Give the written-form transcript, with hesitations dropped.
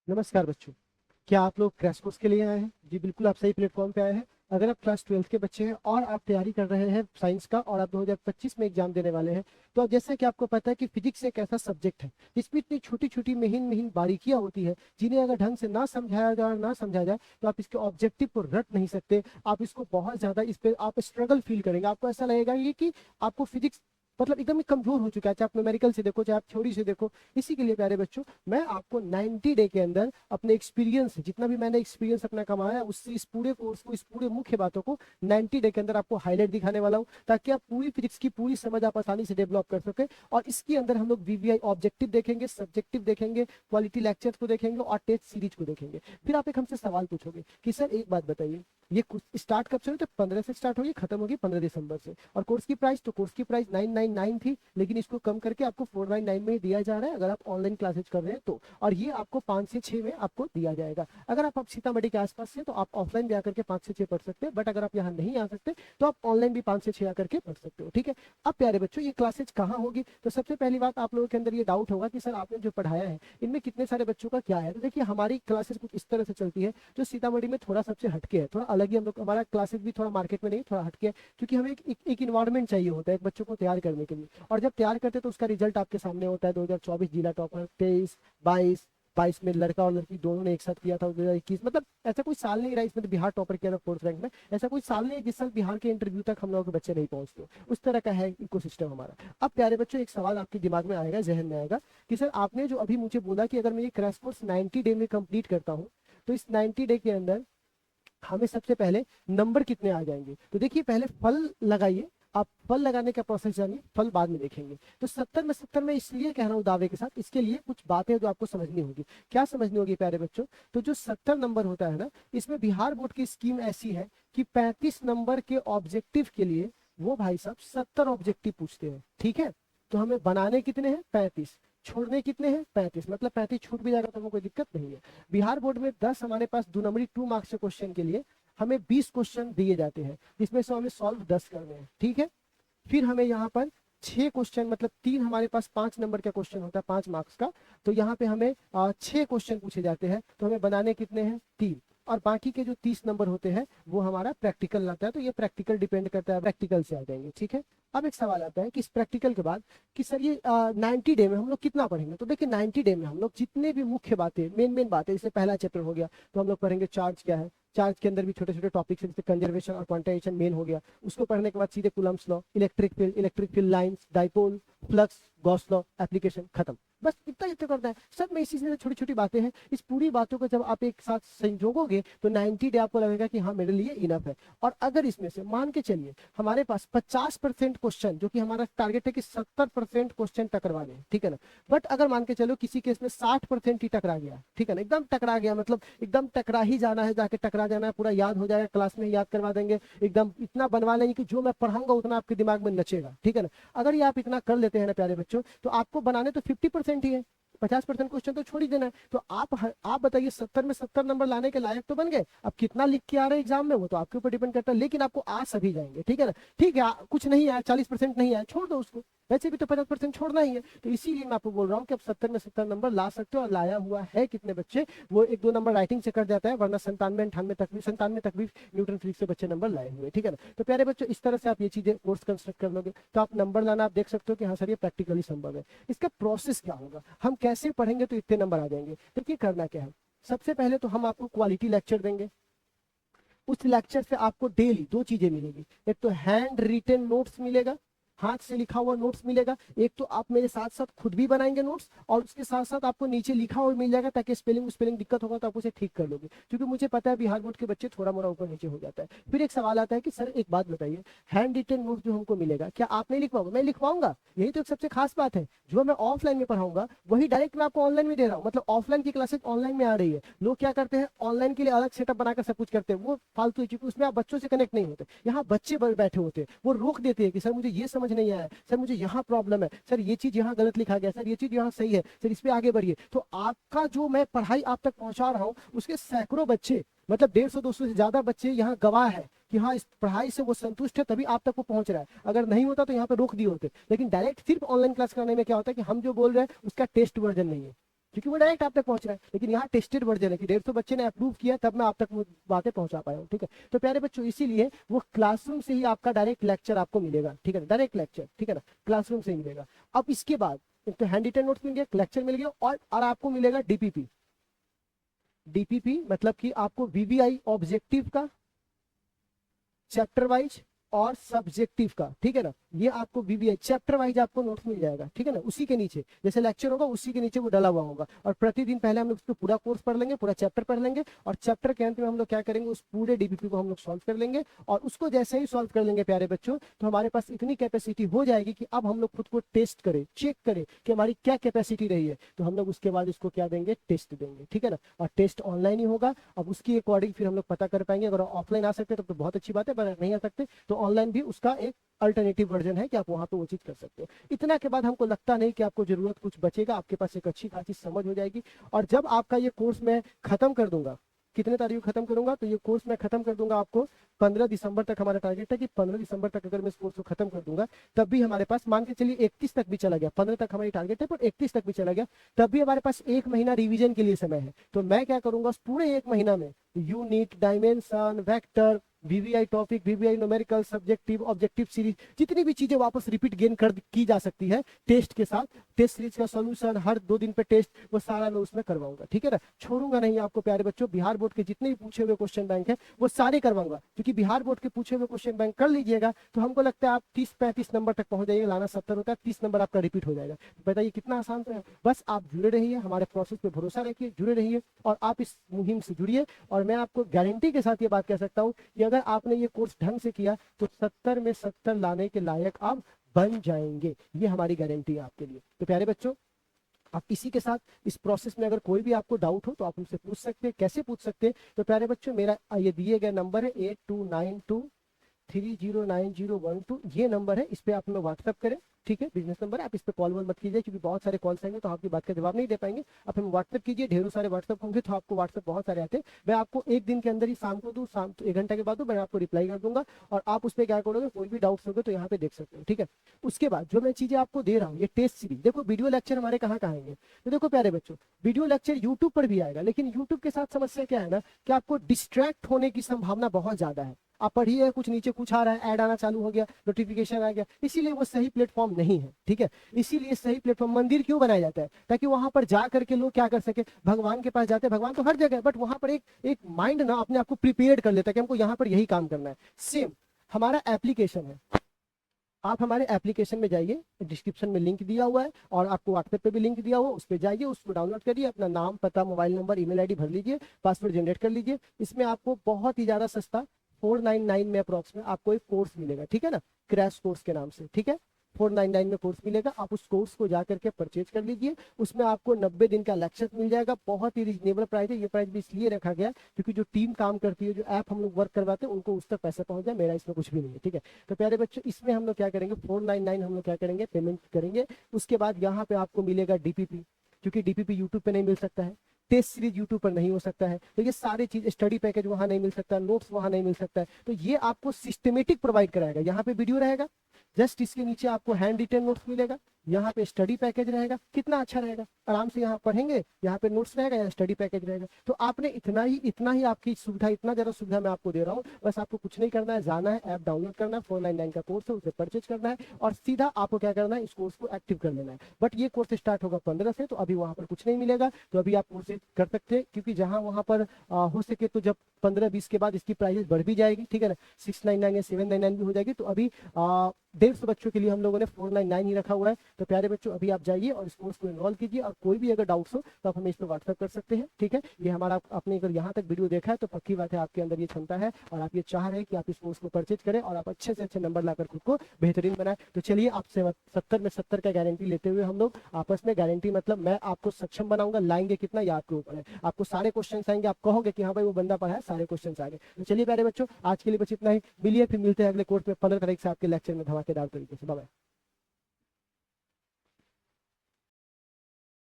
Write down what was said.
नमस्कार बच्चों। क्या आप लोग क्रैश कोर्स के लिए आए हैं? जी बिल्कुल, आप सही प्लेटफॉर्म पे आए हैं। अगर आप क्लास 12th के बच्चे हैं और आप तैयारी कर रहे हैं साइंस का और आप 2025 में एग्जाम देने वाले हैं, तो अब जैसे कि आपको पता है कि फिजिक्स एक ऐसा सब्जेक्ट है जिसमें इतनी छोटी छोटी महीन महीन बारीकियां होती है जिन्हें अगर ढंग से ना समझाया जाए और ना समझा जाए तो आप इसके ऑब्जेक्टिव को रट नहीं सकते। आप इसको बहुत ज्यादा इस पे आप स्ट्रगल फील करेंगे। आपको ऐसा लगेगा ये कि आपको फिजिक्स मतलब एकदम ही कमजोर हो चुका है, चाहे आप न्यूमेरिकल से देखो चाहे आप थ्योरी से देखो। इसी के लिए प्यारे बच्चों, मैं आपको 90 डे के अंदर अपने एक्सपीरियंस जितना भी मैंने एक्सपीरियंस अपना कमाया है उससे इस पूरे कोर्स को, इस पूरे मुख्य बातों को 90 डे के अंदर आपको हाईलाइट दिखाने वाला हूँ, ताकि आप पूरी फिजिक्स की पूरी समझ आप आसानी से डेवलप कर सके। और इसके अंदर हम लोग वीवीआई ऑब्जेक्टिव देखेंगे, सब्जेक्टिव देखेंगे, क्वालिटी लेक्चर्स को देखेंगे और टेस्ट सीरीज को देखेंगे। फिर आप एक हमसे सवाल पूछोगे कि सर एक बात बताइए, ये स्टार्ट कब से हुई? तो 15 से स्टार्ट होगी, खत्म होगी 15 दिसंबर से। और कोर्स की प्राइस, तो कोर्स की प्राइस 999 थी, लेकिन इसको कम करके आपको 499 में ही दिया जा रहा है अगर आप ऑनलाइन क्लासेज कर रहे हैं तो। और ये आपको 5 से 6 में आपको दिया जाएगा। अगर आप सीतामढ़ी के आसपास से तो आप ऑफलाइन भी आकर के 5 से 6 पढ़ सकते हैं, बट अगर आप यहाँ नहीं आ सकते तो आप ऑनलाइन भी 5 से 6 आकर के पढ़ सकते हो। ठीक है। अब प्यारे बच्चों, ये क्लासेज कहाँ होगी? तो सबसे पहली बात आप लोगों के अंदर ये डाउट होगा कि सर आपने जो पढ़ाया है इनमें कितने सारे बच्चों का क्या है। तो देखिए, हमारी क्लासेज कुछ इस तरह से चलती है जो सीतामढ़ी में थोड़ा सबसे हटके है, थोड़ा अलग ही हम लोग, हमारा क्लासेज भी थोड़ा मार्केट में नहीं, थोड़ा हटके है, क्योंकि हमें एक इन्वायरमेंट चाहिए होता है एक बच्चों को तैयार करने के लिए। और जब तैयार करते हैं तो उसका रिजल्ट आपके सामने होता है। 2024 जिला टॉपर, 23, 22, 22 में लड़का और लड़की दोनों ने एक साथ किया था। 2021 मतलब ऐसा कोई साल नहीं रहा इसमें तो बिहार टॉपर किया था 4th रैंक में। ऐसा कोई साल नहीं है जिस साल बिहार के इंटरव्यू तक हम लोगों के बच्चे नहीं पहुंचते। उस तरह का है इकोसिस्टम हमारा। अब प्यारे बच्चों, एक सवाल आपके दिमाग में आएगा, जहन में आएगा कि सर आपने जो अभी मुझे बोला कि अगर मैं ये क्रैश कोर्स 90 डे में कंप्लीट करता हूँ तो इस 90 डे के अंदर हमें सबसे पहले नंबर कितने आ जाएंगे। तो देखिए, पहले फल लगाइए। आप फल लगाने का प्रोसेस जानिए, फल बाद में देखेंगे। तो 70 में इसलिए कह रहा हूँ दावे के साथ, इसके लिए कुछ बातें जो आपको समझनी होगी। क्या समझनी होगी प्यारे बच्चों? तो जो 70 नंबर होता है ना, इसमें बिहार बोर्ड की स्कीम ऐसी है कि 35 नंबर के ऑब्जेक्टिव के लिए वो भाई साहब 70 ऑब्जेक्टिव पूछते हैं। ठीक है। तो हमें बनाने कितने हैं? 35। छोड़ने कितने हैं? 35। मतलब 35 छूट भी जाएगा तो हमें कोई दिक्कत नहीं है। बिहार बोर्ड में 10 हमारे पास 2 नंबरी 2 मार्क्स के क्वेश्चन के लिए हमें 20 क्वेश्चन दिए जाते हैं, जिसमें से हमें सॉल्व 10 करने हैं। ठीक है। फिर हमें यहाँ पर 6 क्वेश्चन, मतलब 3 हमारे पास 5 नंबर का क्वेश्चन होता है, 5 मार्क्स का। तो यहाँ पे हमें 6 क्वेश्चन पूछे जाते हैं, तो हमें बनाने कितने हैं? 3। और बाकी के जो 30 नंबर होते हैं वो हमारा प्रैक्टिकल आता है। तो ये प्रैक्टिकल डिपेंड करता है, प्रैक्टिकल से आ जाएंगे। ठीक है। अब एक सवाल आता है कि इस प्रैक्टिकल के बाद कि सर ये 90 डे में हम लोग कितना पढ़ेंगे। तो देखिए, 90 डे में हम लोग जितने भी मुख्य बातें, मेन मेन बातें, जैसे पहला चैप्टर हो गया तो हम लोग पढ़ेंगे चार्ज क्या है। चार्ज के अंदर भी छोटे छोटे टॉपिक्स हैं, जैसे कंजर्वेशन और क्वांटाइजेशन मेन हो गया। उसको पढ़ने के बाद सीधे Coulomb's law, electric field lines, dipole, flux, Gauss law, application, खत्म। बस इतना इतना करना है सर। मैं इसी से छोटी छोटी बातें हैं, इस पूरी बातों को जब आप एक साथ संजोगोगे तो 90 डे आपको लगेगा कि हाँ मेरे लिए इनफ है। और अगर इसमें से मान के चलिए हमारे पास 50% क्वेश्चन, जो कि हमारा टारगेट है कि 70% क्वेश्चन टकराने हैं, ठीक है ना। बट अगर मान के चलो किसी केस में 60% ही टकरा गया, ठीक है ना, एकदम टकरा गया, मतलब एकदम टकरा ही जाना है, जाके टकरा जाना है, पूरा याद हो जाएगा, क्लास में याद करवा देंगे, एकदम इतना बनवा लेंगे कि जो मैं पढ़ाऊंगा उतना आपके दिमाग में नचेगा। ठीक है ना। अगर ये आप इतना कर लेते हैं ना प्यारे बच्चों, तो आपको बनाने तो 50% ही है, 50% क्वेश्चन तो छोड़ ही देना है। तो आप बताइए 70 में 70 नंबर लाने के लायक तो बन गए। अब कितना लिख के आ रहे हैं एग्जाम में वो तो आपके ऊपर डिपेंड करता है, लेकिन आपको आ सभी जाएंगे। ठीक है ना। ठीक है, कुछ नहीं आया, 40% नहीं आया, छोड़ दो उसको, वैसे भी तो 50% छोड़ना ही है। तो इसीलिए मैं आपको बोल रहा हूँ कि आप 70 में 70 नंबर ला सकते हो। और लाया हुआ है कितने बच्चे, वो 1-2 नंबर राइटिंग से कट जाता है, वरना 97 तक भी न्यूटन फिजिक्स से बच्चे नंबर लाए हुए। ठीक है ना। तो प्यारे बच्चों, इस तरह से आप ये चीजें कोर्स कंस्ट्रक्ट कर लोगे तो आप नंबर लाना आप देख सकते हो कि हाँ सर ये प्रैक्टिकली संभव है। इसका प्रोसेस क्या होगा, हम कैसे पढ़ेंगे तो इतने नंबर आ जाएंगे। देखिए, करना क्या है, सबसे पहले तो हम आपको क्वालिटी लेक्चर देंगे। उस लेक्चर से आपको डेली 2 चीजें मिलेगी, एक तो हैंड रिटन नोट्स मिलेगा, हाथ से लिखा हुआ नोट्स मिलेगा। एक तो आप मेरे साथ साथ खुद भी बनाएंगे नोट्स, और उसके साथ साथ आपको नीचे लिखा हुआ मिल जाएगा, ताकि स्पेलिंग दिक्कत होगा तो आप उसे ठीक कर लोगे, क्योंकि मुझे पता है बिहार बोर्ड के बच्चे थोड़ा मोड़ा ऊपर नीचे हो जाता है। फिर एक सवाल आता है कि सर एक बात बताइए, हैंड रिटन नोट्स जो हमको मिलेगा क्या आप नहीं लिखवाओगे? मैं लिखवाऊंगा। यही तो एक सबसे खास बात है, जो मैं ऑफलाइन में पढ़ाऊंगा वही डायरेक्ट मैं आपको ऑनलाइन में दे रहा हूँ। मतलब ऑफलाइन की क्लासेस ऑनलाइन में आ रही है। लोग क्या करते हैं, ऑनलाइन के लिए अलग सेटअप बनाकर सब कुछ करते हैं, वो फालतू है, क्योंकि उसमें आप बच्चों से कनेक्ट नहीं होते। यहाँ बच्चे बैठे होते हैं, वो रोक देते हैं कि सर मुझे ये समझ नहीं आया, सर मुझे यहाँ प्रॉब्लम है, सर ये चीज यहाँ गलत लिखा गया, सर ये चीज यहाँ सही है, सर इस पे आगे बढ़िए। तो आपका जो मैं पढ़ाई आप तक पहुंचा रहा हूँ उसके सैकड़ों बच्चे, मतलब 150-200 से ज्यादा बच्चे यहाँ गवाह है कि हाँ इस पढ़ाई से वो संतुष्ट है, तभी आप तक वो पहुंच रहा है। अगर नहीं होता तो यहाँ पे रोक दिए होते। लेकिन डायरेक्ट सिर्फ ऑनलाइन क्लास कराने में क्या होता है कि हम जो बोल रहे हैं उसका टेस्ट वर्जन नहीं है, क्योंकि वो डायरेक्ट आप तक पहुंच रहा है। लेकिन यहाँ टेस्टेड वर्जन है कि 150 बच्चे ने अप्रूव किया तब मैं आप तक वो बातें पहुंचा पाया हूँ, ठीक है। तो प्यारे बच्चों इसीलिए वो क्लासरूम से ही आपका डायरेक्ट लेक्चर आपको मिलेगा, ठीक है ना, डायरेक्ट लेक्चर, ठीक है ना, क्लासरूम से ही मिलेगा। अब इसके बाद एक तो हैंड रिटन नोट्स मिल गया, लेक्चर मिल गया, और आपको मिलेगा डीपीपी। डीपीपी मतलब कि आपको वीवीआई ऑब्जेक्टिव का, चैप्टर वाइज और सब्जेक्टिव का, ठीक है ना, ये आपको वीवीआई चैप्टर वाइज आपको नोट्स मिल जाएगा, ठीक है ना। उसी के नीचे जैसे लेक्चर होगा उसी के नीचे वो डला हुआ होगा, और प्रतिदिन पहले हम लोग उसको पूरा कोर्स पढ़ लेंगे, पूरा चैप्टर पढ़ लेंगे, और चैप्टर के अंत में हम लोग क्या करेंगे, उस पूरे डीपीपी को हम लोग सॉल्व कर लेंगे। और उसको जैसे ही सॉल्व कर लेंगे प्यारे बच्चों, तो हमारे पास इतनी कैपेसिटी हो जाएगी कि अब हम लोग खुद को टेस्ट करें, चेक करें कि हमारी क्या कैपेसिटी रही है। तो हम लोग उसके बाद इसको क्या देंगे, टेस्ट देंगे, ठीक है ना। और टेस्ट ऑनलाइन ही होगा। अब उसकी अकॉर्डिंग फिर हम लोग पता कर पाएंगे। अगर ऑफलाइन आ सकते हैं तब तो बहुत अच्छी बात है, पर नहीं आ सकते तो ऑनलाइन भी उसका एक अल्टरनेटिव वर्जन है कि आप वहां पे वो चीज कर सकते हो। इतना के बाद हमको लगता नहीं कि आपको जरूरत कुछ बचेगा, आपके पास एक अच्छी खासी समझ हो जाएगी। और जब आपका ये कोर्स मैं खत्म कर दूंगा, कितने तारीख को खत्म करूंगा, तो ये कोर्स मैं खत्म कर दूंगा आपको 15 दिसंबर तक। हमारा टारगेट है कि 15 दिसंबर तक अगर मैं इस कोर्स को खत्म कर दूंगा, तब भी हमारे पास मान के चलिए 31 तक भी चला गया, 15 तक हमारी टारगेट है पर 31 तक भी चला गया, तब भी हमारे पास 1 महीना रिवीजन के लिए समय है। तो मैं क्या करूंगा, उस पूरे 1 महीना में unit, dimension, vector, VVI topic, VVI numerical, subjective, objective series, जितनी भी चीजें वापस रिपीट गेन कर की जा सकती है टेस्ट के साथ, टेस्ट सीरीज का सॉल्यूशन, हर 2 दिन पे टेस्ट, वो सारा मैं उसमें करवाऊंगा, ठीक है ना। छोड़ूंगा नहीं आपको प्यारे बच्चों। बिहार बोर्ड के जितने भी पूछे हुए क्वेश्चन बैंक है वो सारे करवाऊंगा, क्योंकि बिहार बोर्ड के पूछे हुए क्वेश्चन बैंक कर लीजिएगा तो हमको लगता है आप 30-35 नंबर तक पहुंच जाइए। लाना 70 होता है, 30 नंबर आपका रिपीट हो जाएगा। बताइए कितना आसान तो है। बस आप जुड़े रहिए, हमारे प्रोसेस पे भरोसा रखिए, जुड़े रहिए, और आप इस मुहिम से जुड़िए। और मैं आपको गारंटी के साथ ये बात कह सकता हूँ कि अगर आपने ये कोर्स ढंग से किया तो 70 में 70 लाने के लायक आप बन जाएंगे। ये हमारी गारंटी है आपके लिए। तो प्यारे बच्चों, आप इसी के साथ इस प्रोसेस में अगर कोई भी आपको डाउट हो तो आप हमसे पूछ सकते हैं। कैसे पूछ सकते हैं, तो प्यारे बच्चों मेरा ये दिए गए नंबर है 8292309012, ये नंबर है, इस पे आप हमें व्हाट्सअप करें, ठीक है। बिजनेस नंबर है, आप इस पे कॉल वॉल मत कीजिए क्योंकि बहुत सारे कॉल्स आएंगे तो आपकी बात का जवाब नहीं दे पाएंगे। आप हमें व्हाट्सअप कीजिए, ढेरों सारे व्हाट्सअप होंगे तो आपको व्हाट्सअप बहुत सारे आते हैं, मैं आपको एक दिन के अंदर ही शाम को दूँ, शाम 1 घंटे के बाद दूँ, मैं आपको रिप्लाई कर दूंगा। और आप उस पर क्या करोगे, कोई भी डाउट्स होंगे तो यहाँ पे देख सकते हो, ठीक है। उसके बाद जो मैं चीजें आपको दे रहा हूँ, ये टेस्ट सीरीज देखो, वीडियो लेक्चर हमारे कहाँ कहाँ आएंगे, तो देखो प्यारे बच्चों, वीडियो लेक्चर यूट्यूब पर भी आएगा, लेकिन यूट्यूब के साथ समस्या क्या है ना, कि आपको डिस्ट्रैक्ट होने की संभावना बहुत ज्यादा है। आप पढ़िए, कुछ नीचे कुछ आ रहा है, ऐड आना चालू हो गया, नोटिफिकेशन आ गया, इसीलिए वो सही प्लेटफॉर्म नहीं है, ठीक है। इसीलिए सही प्लेटफॉर्म मंदिर क्यों बनाया जाता है, ताकि वहां पर जा करके लोग क्या कर सके, भगवान के पास जाते हैं, भगवान तो हर जगह है, बट वहां पर एक माइंड ना अपने आप को प्रिपेयर कर लेता है कि हमको यहाँ पर यही काम करना है। सेम हमारा एप्लीकेशन है, आप हमारे एप्लीकेशन में जाइए, डिस्क्रिप्शन में लिंक दिया हुआ है, और आपको व्हाट्सएप पे भी लिंक दिया हुआ है, उस पर जाइए, उसको डाउनलोड करिए, अपना नाम, पता, मोबाइल नंबर, ईमेल आईडी भर लीजिए, पासवर्ड जनरेट कर लीजिए। इसमें आपको बहुत ही ज्यादा सस्ता 499 में अप्रॉक्स में आपको एक कोर्स मिलेगा, ठीक है ना, क्रैश कोर्स के नाम से, ठीक है। 499 में कोर्स मिलेगा, आप उस कोर्स को जा करके परचेज कर लीजिए। उसमें आपको 90 दिन का लेक्चर मिल जाएगा, बहुत ही रिजनेबल प्राइस है। ये प्राइस भी इसलिए रखा गया क्योंकि जो टीम काम करती है, जो ऐप हम लोग वर्क करवाते हैं, उनको उस तक पैसा पहुंच जाए, मेरा इसमें कुछ भी नहीं है, ठीक है। तो प्यारे बच्चों, इसमें हम लोग क्या करेंगे, 499 हम लोग क्या करेंगे, पेमेंट करेंगे। उसके बाद यहाँ पे आपको मिलेगा डीपीपी, क्योंकि डीपीपी यूट्यूब पे नहीं मिल सकता है, टेस्ट सीरीज यूट्यूब पर नहीं हो सकता है, तो ये सारी चीज, स्टडी पैकेज वहां नहीं मिल सकता, नोट्स वहां नहीं मिल सकता है, तो ये आपको सिस्टमेटिक प्रोवाइड कराएगा। यहाँ पे वीडियो रहेगा, जस्ट इसके नीचे आपको हैंड रिटन नोट्स मिलेगा, यहाँ पे स्टडी पैकेज रहेगा, कितना अच्छा रहेगा, आराम से यहाँ पढ़ेंगे, यहाँ पे नोट्स रहेगा, यहाँ स्टडी पैकेज रहेगा। तो आपने इतना ही आपकी सुविधा, इतना ज्यादा सुविधा मैं आपको दे रहा हूँ। बस आपको कुछ नहीं करना है, जाना है, ऐप डाउनलोड करना है, 499 का कोर्स है, उसे परचेज करना है, और सीधा आपको क्या करना है, इस कोर्स को एक्टिव कर लेना है। बट ये कोर्स स्टार्ट होगा 15 से, तो अभी वहां पर कुछ नहीं मिलेगा, तो अभी आप कोर्स कर सकते हैं, क्योंकि जहां वहां पर हो सके तो जब 15-20 के बाद इसकी प्राइसेस बढ़ भी जाएगी, ठीक है ना, 699 या 799 भी हो जाएगी। तो अभी 150 बच्चों के लिए हम लोगों ने 499 ही रखा हुआ है। तो प्यारे बच्चों, अभी आप जाइए और इस कोर्स को एनरोल कीजिए, और कोई भी अगर डाउट्स हो तो आप हमें इस पर व्हाट्सएप कर सकते हैं, ठीक है। ये हमारा, आपने अगर यहाँ तक वीडियो देखा है तो पक्की बात है आपके अंदर ये क्षमता है, और आप ये चाह रहे हैं कि आप इस कोर्स को परचेज करें और आप अच्छे से अच्छे नंबर लाकर खुद को बेहतरीन बनाए। तो चलिए, आपसे 70 में 70 का गारंटी लेते हुए हम लोग आपस में, गारंटी मतलब मैं आपको सक्षम बनाऊंगा, लाएंगे कितना ये आपके ऊपर है। आपको सारे क्वेश्चन आएंगे, आप कहोगे कि हाँ भाई वो बंदा पढ़ा है, सारे क्वेश्चन आ गए। तो चलिए प्यारे बच्चों, आज के लिए बस इतना ही, मिलिए फिर मिलते हैं अगले कोर्स में 15 तारीख से आपके लेक्चर में धमाकेदार तरीके से। Bye bye.